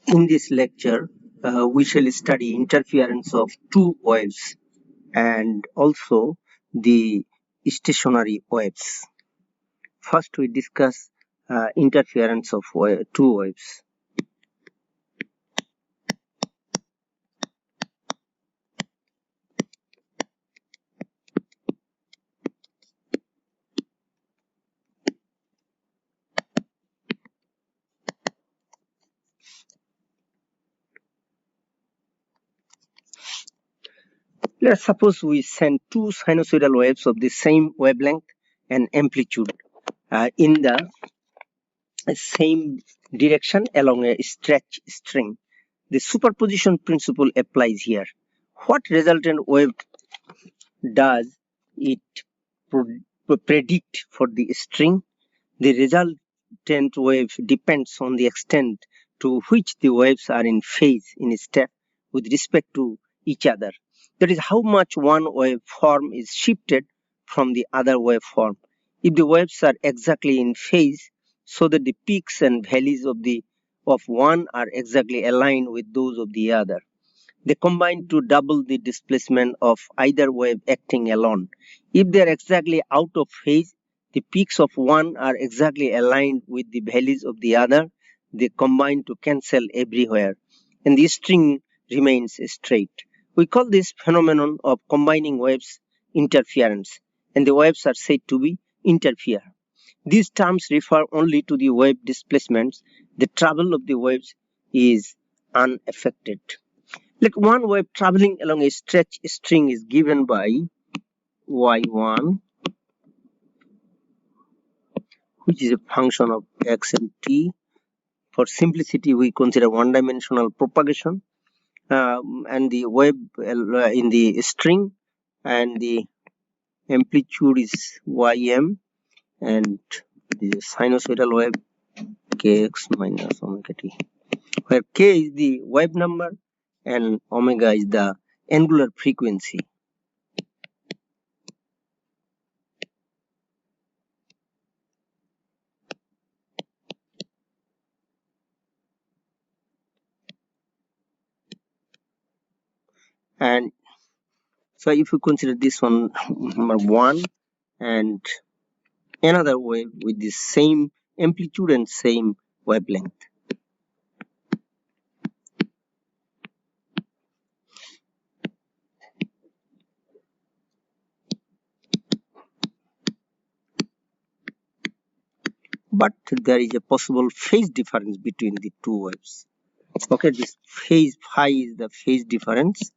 In this lecture, we shall study interference of two waves and also the stationary waves. First, we discuss interference of two waves. Let's suppose we send two sinusoidal waves of the same wavelength and amplitude in the same direction along a stretch string. The superposition principle applies here. What resultant wave does it predict for the string? The resultant wave depends on the extent to which the waves are in phase in step with respect to each other. That is how much one waveform is shifted from the other waveform. If the waves are exactly in phase, so that the peaks and valleys of one are exactly aligned with those of the other, they combine to double the displacement of either wave acting alone. If they are exactly out of phase, the peaks of one are exactly aligned with the valleys of the other. They combine to cancel everywhere, and the string remains straight. We call this phenomenon of combining waves interference, and the waves are said to be interfere. These terms refer only to the wave displacements. The travel of the waves is unaffected. Let one wave traveling along a stretch string is given by y1, which is a function of x and t. For simplicity, we consider one-dimensional propagation, and the wave in the string, and the amplitude is ym, and the sinusoidal wave kx minus omega t, where k is the wave number and omega is the angular frequency. And so if you consider this one number 1 and another wave with the same amplitude and same wavelength. But there is a possible phase difference between the two waves. Okay, this phase phi is the phase difference.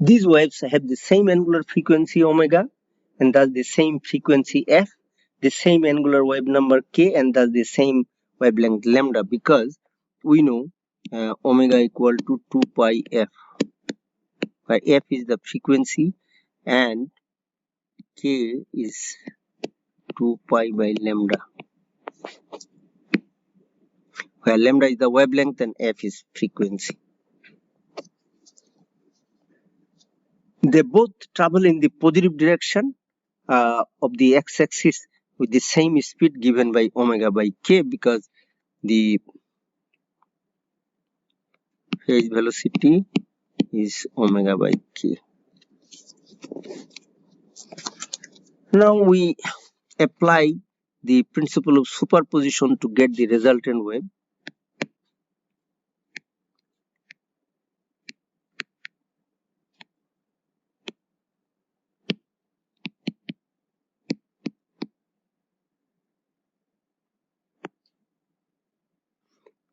These waves have the same angular frequency omega and thus the same frequency f, the same angular wave number k, and thus the same wavelength lambda, because we know omega equal to 2 pi f, where f is the frequency and k is 2 pi by lambda, where lambda is the wavelength and f is frequency. They both travel in the positive direction of the x-axis with the same speed given by omega by k, because the phase velocity is omega by k. Now we apply the principle of superposition to get the resultant wave.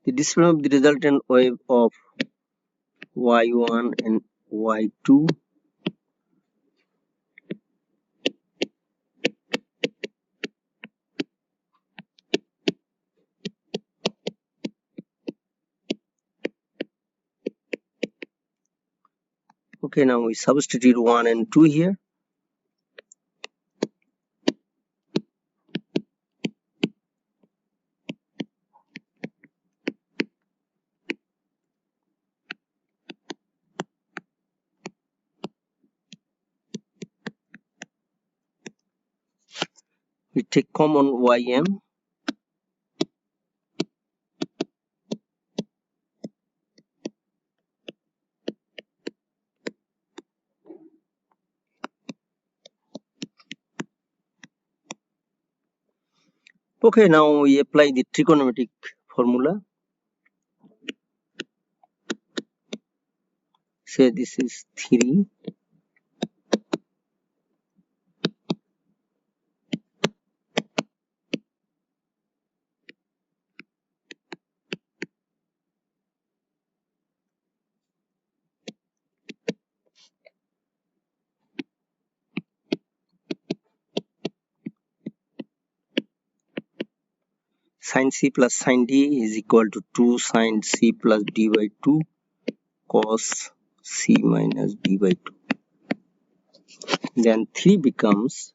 The displacement of the resultant wave of y1 and y2 Okay, now we substitute 1 and 2 here. we take common ym. Okay, now we apply the trigonometric formula. Say this is 3. Sin c plus sin d is equal to 2 sin c plus d by 2 cos c minus d by 2. Then 3 becomes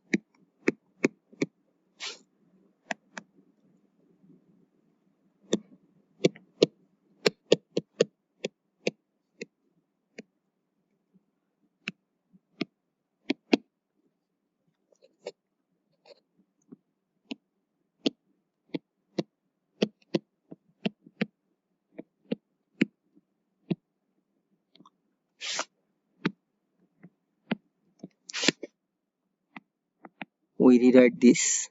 we rewrite this.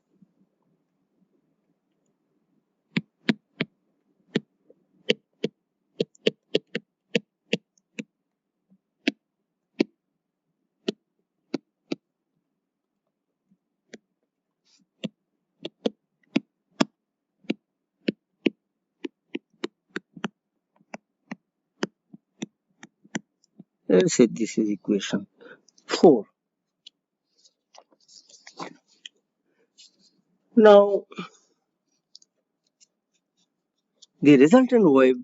Let's say this is equation 4. Now the resultant wave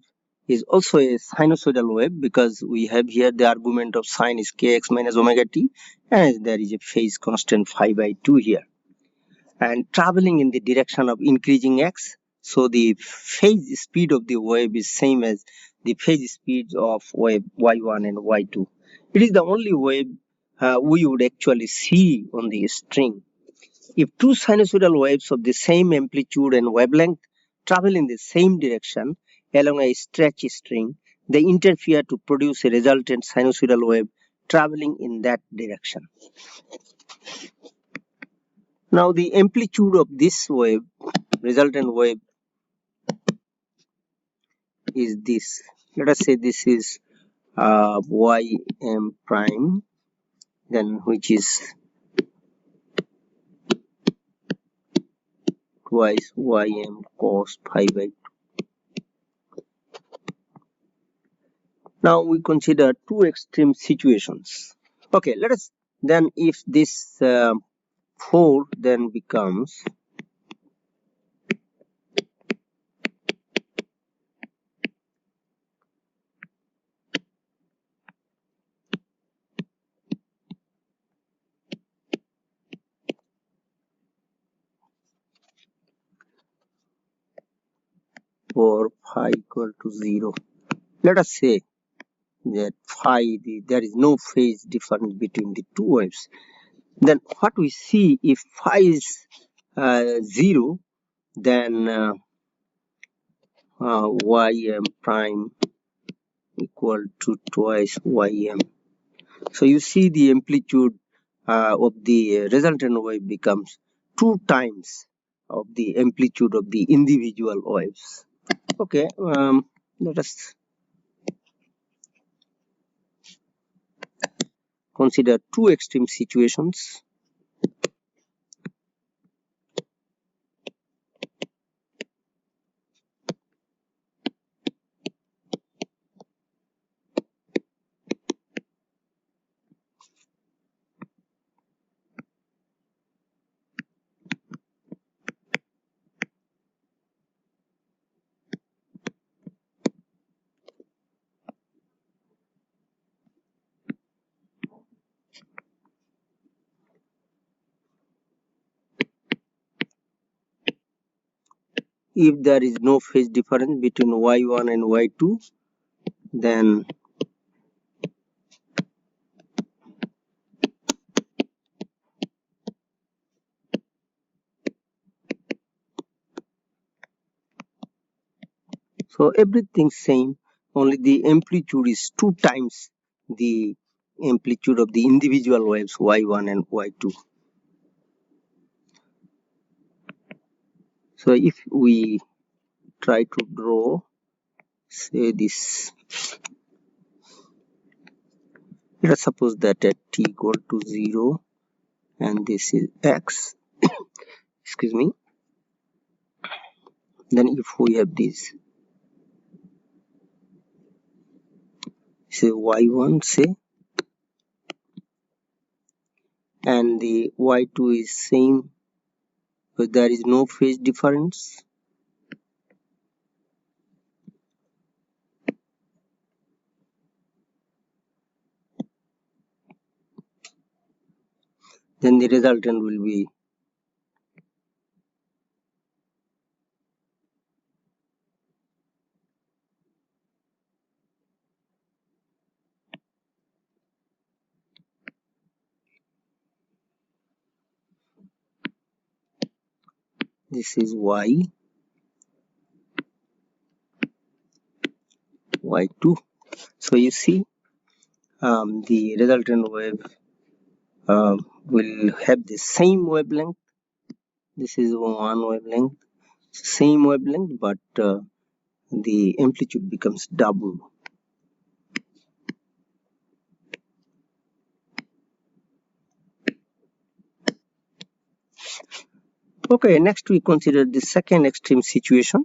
is also a sinusoidal wave because we have here the argument of sine is kx minus omega t, and there is a phase constant phi by 2 here, and traveling in the direction of increasing x. So the phase speed of the wave is same as the phase speeds of wave y1 and y2. It is the only wave we would actually see on the string. If two sinusoidal waves of the same amplitude and wavelength travel in the same direction along a stretched string, they interfere to produce a resultant sinusoidal wave traveling in that direction. Now the amplitude of this wave, resultant wave, is this. Let us say this is ym prime, then which is twice ym cos phi by 2. Now we consider two extreme situations. Okay, let us then, if this 4 then becomes for phi equal to 0. Let us say that phi, there is no phase difference between the two waves. Then what we see, if phi is 0, then ym prime equal to twice ym. So you see the amplitude of the resultant wave becomes 2 times of the amplitude of the individual waves. Okay, let us consider two extreme situations. If there is no phase difference between y1 and y2, then So everything same, only the amplitude is 2 times the amplitude of the individual waves y1 and y2. So if we try to draw, say this, let us suppose that at t equal to 0 and this is x, excuse me, then if we have this, say y1, say, and the y2 is same, but there is no phase difference, then the resultant will be this is y2. So you see, the resultant wave will have the same wavelength. This is one wavelength, same wavelength, but the amplitude becomes double. Okay, next we consider the second extreme situation.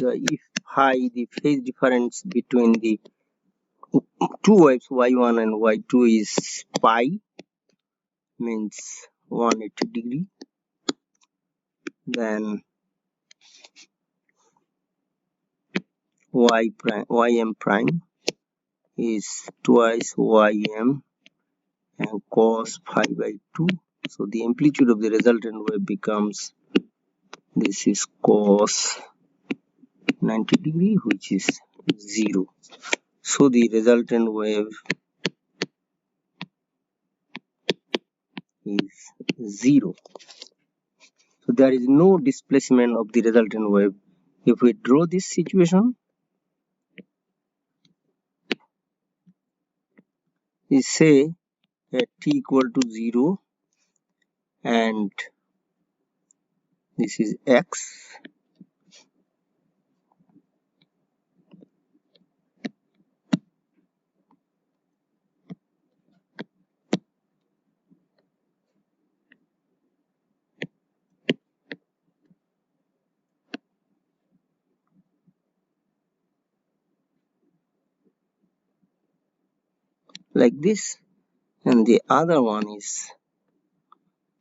So if phi, the phase difference between the two waves y1 and y2 is pi, means 180 degree, then ym prime is twice ym and cos pi by 2. So the amplitude of the resultant wave becomes, this is cos 90 degree, which is 0. So the resultant wave is 0. So there is no displacement of the resultant wave. If we draw this situation, we say at t equal to 0 and this is x, like this, and the other one is,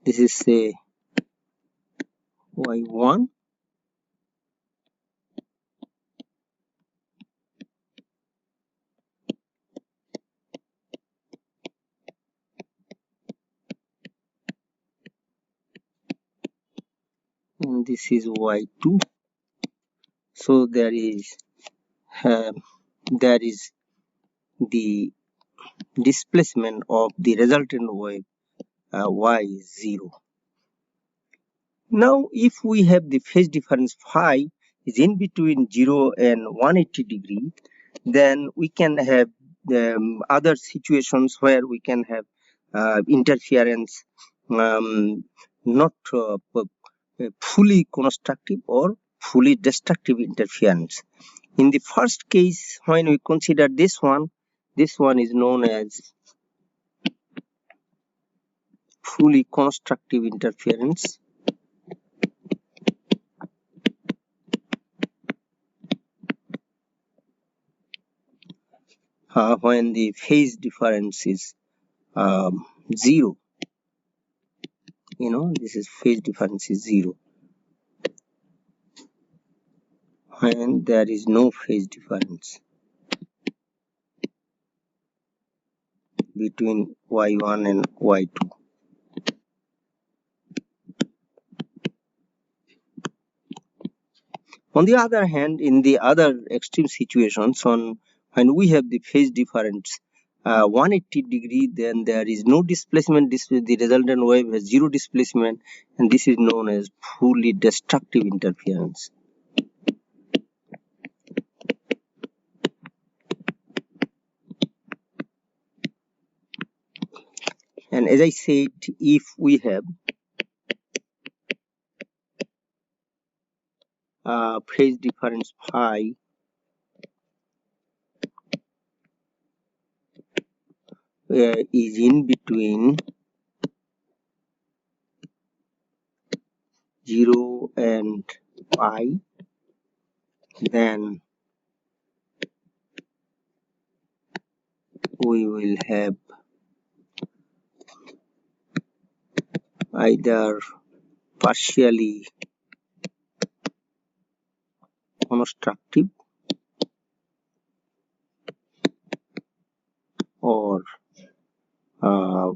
this is say y1 and this is y2. So there is the displacement of the resultant wave y is 0. Now if we have the phase difference phi is in between 0 and 180 degree, then we can have other situations where we can have interference, not fully constructive or fully destructive interference. In the first case, when we consider this one is known as fully constructive interference. When the phase difference is 0, this is phase difference is 0. when there is no phase difference between y1 and y2. On the other hand, in the other extreme situations, when we have the phase difference 180 degree, then there is no displacement. The resultant wave has zero displacement, and this is known as fully destructive interference. And as I said, if we have phase difference phi is in between 0 and pi, then we will have either partially constructive or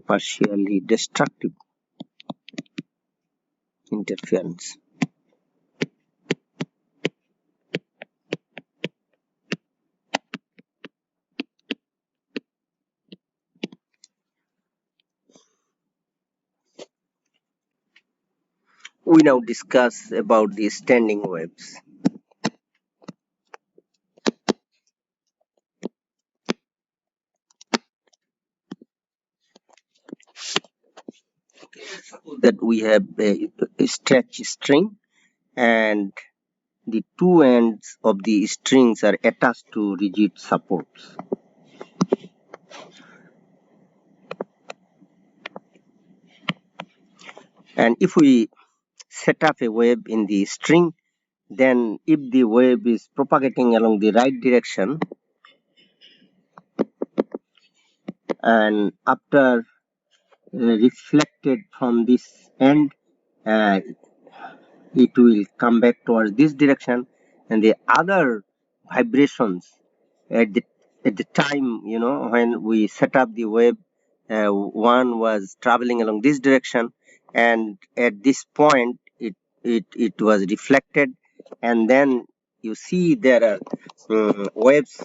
partially destructive interference. We now discuss about the standing waves. That we have a stretch string, and the two ends of the strings are attached to rigid supports. And if we set up a wave in the string, then if the wave is propagating along the right direction, and after reflected from this end, it will come back towards this direction, and the other vibrations at the time, when we set up the wave, one was traveling along this direction, and at this point it was reflected, and then you see there are waves,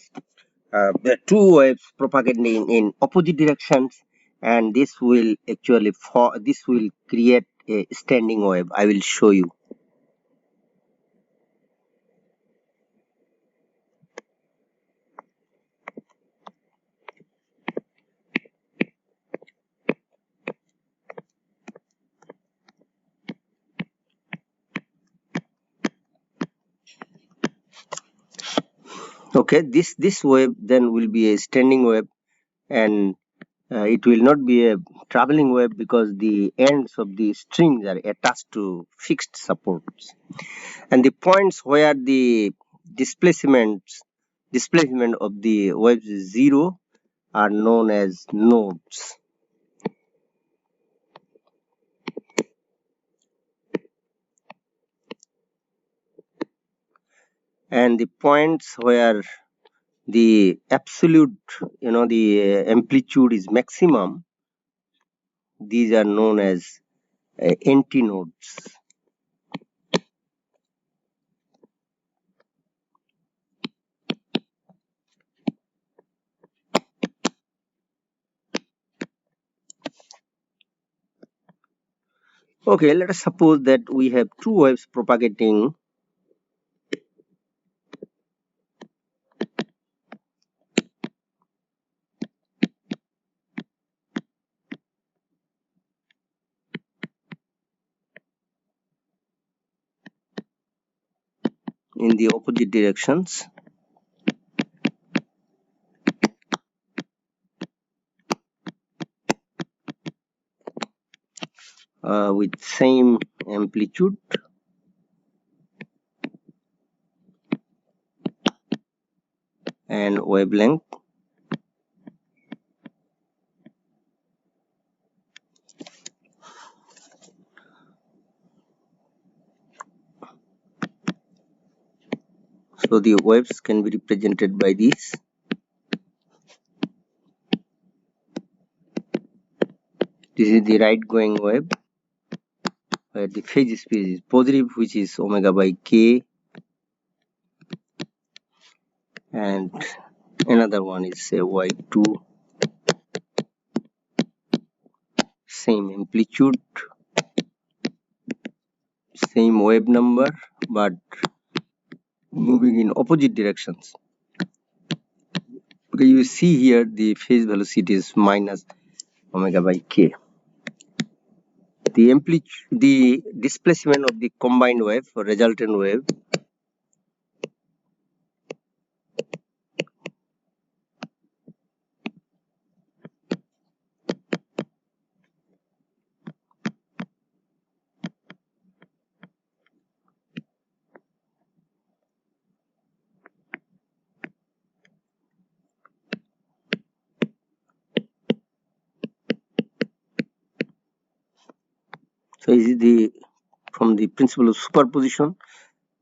there are two waves propagating in opposite directions, and this will actually this will create a standing wave. I will show you. Okay, this wave then will be a standing wave, and it will not be a traveling wave because the ends of the strings are attached to fixed supports, and the points where the displacement of the waves is zero are known as nodes. And the points where the absolute, the amplitude is maximum, these are known as antinodes. Okay, let us suppose that we have two waves propagating in the opposite directions. With same amplitude and wavelength. So the waves can be represented by this. This is the right going wave, where the phase space is positive, which is omega by k, and another one is say y2, same amplitude, same wave number, but moving in opposite directions. Because you see here the phase velocity is minus omega by k. The displacement of the combined wave or resultant wave so is the from the principle of superposition.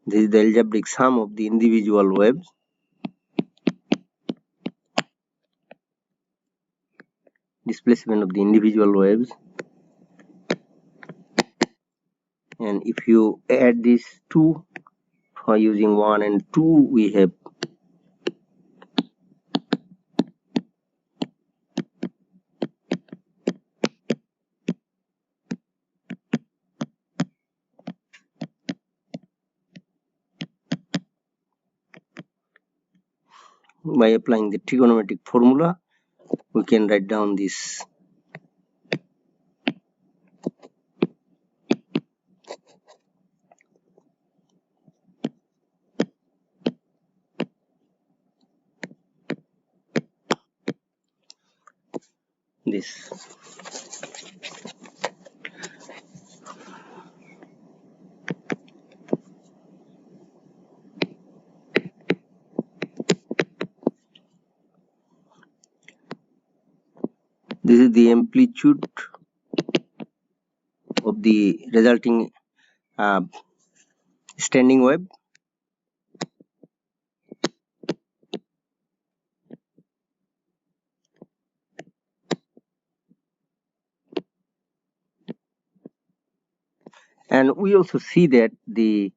This is the algebraic sum of the individual waves. Displacement of the individual waves, and if you add these two for using 1 and 2, we have by applying the trigonometric formula, we can write down this. This is the amplitude of the resulting standing wave. And we also see that the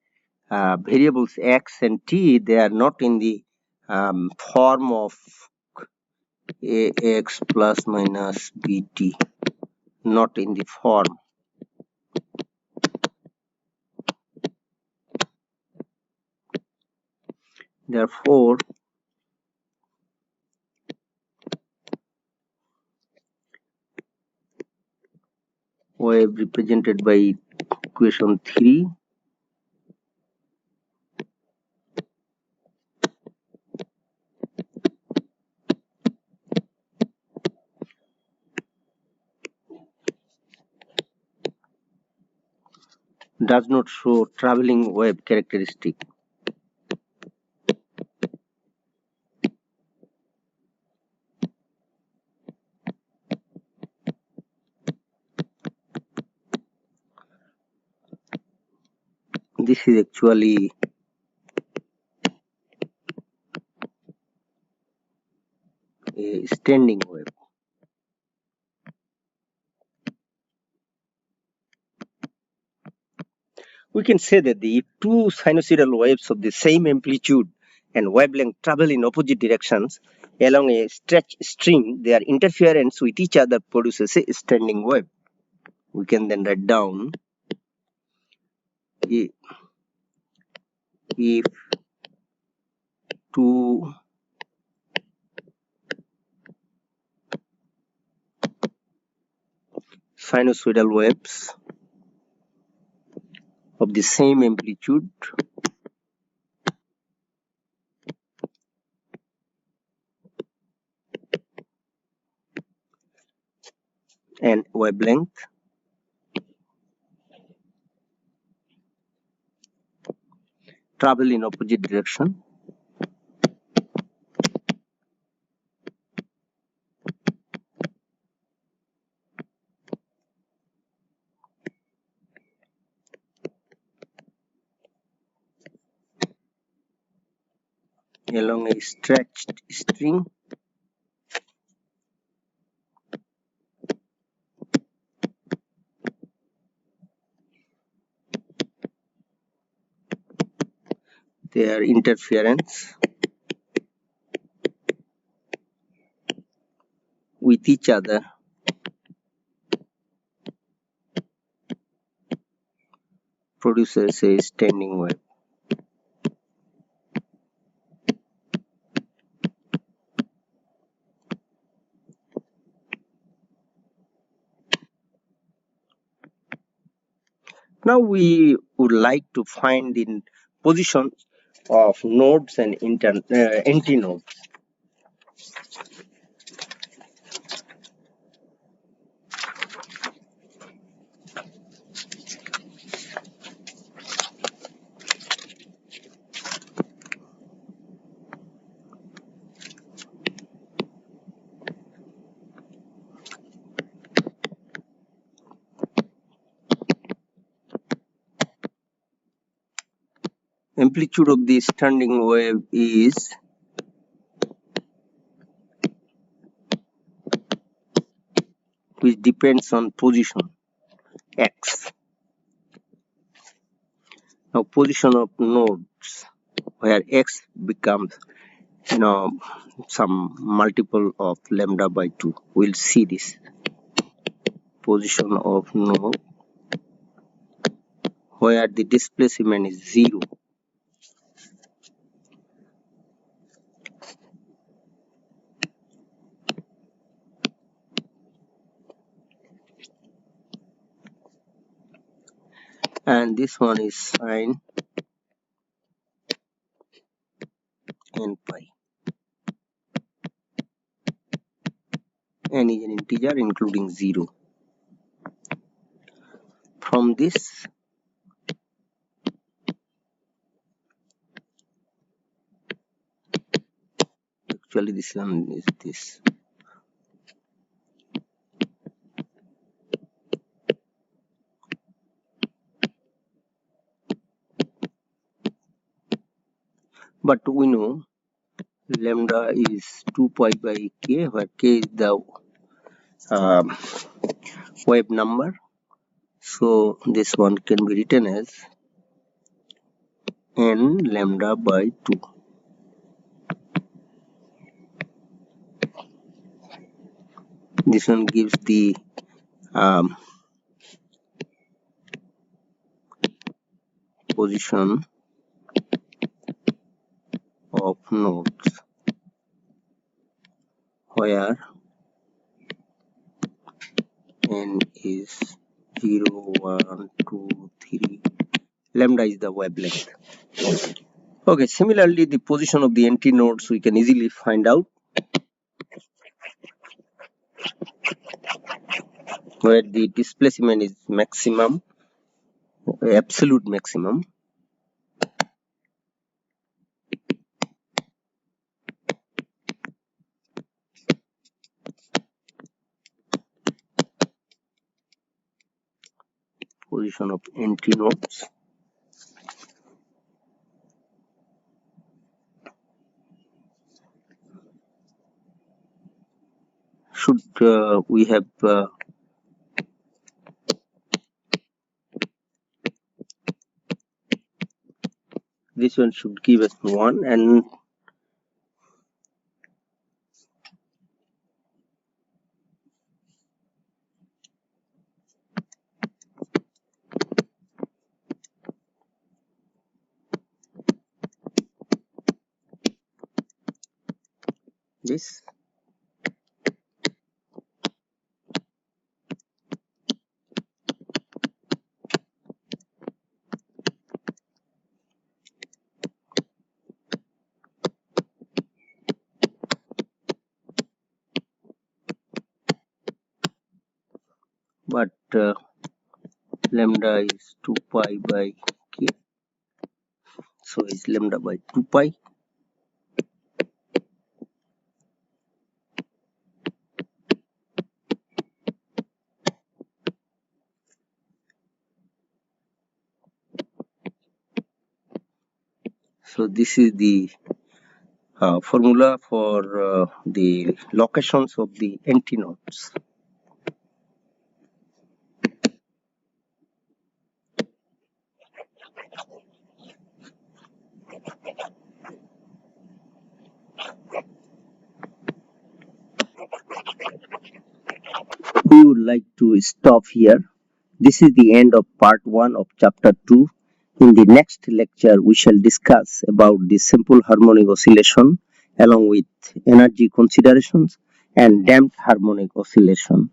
variables x and t, they are not in the form of ax plus minus bt, not in the form. Therefore, wave represented by equation 3 does not show traveling wave characteristic. This is actually a standing wave. We can say that the two sinusoidal waves of the same amplitude and wavelength travel in opposite directions along a stretch string. Their interference with each other produces a standing wave. We can then write down if two sinusoidal waves of the same amplitude and wavelength travel in opposite direction, along a stretched string. Their interference with each other produces a standing wave. Now we would like to find the position of nodes and antinodes. Amplitude of the standing wave is which depends on position x. Now position of nodes where x becomes some multiple of lambda by 2. We'll see this. Position of node where the displacement is 0. And this one is sine n pi. N is an integer including 0. From this, actually this one is this. But we know lambda is 2 pi by k, where k is the wave number. So this one can be written as n lambda by 2. This one gives the position of nodes where n is 0, 1, 2, 3. Lambda is the wavelength. Okay, similarly, the position of the antinodes we can easily find out, where the displacement is maximum, absolute maximum. Position of antinodes should we have this one should give us 1, and this. But lambda is 2 pi by k, so it's lambda by 2 pi. So this is the formula for the locations of the antinodes. We would like to stop here. This is the end of part 1 of chapter 2. In the next lecture, we shall discuss about the simple harmonic oscillation along with energy considerations and damped harmonic oscillation.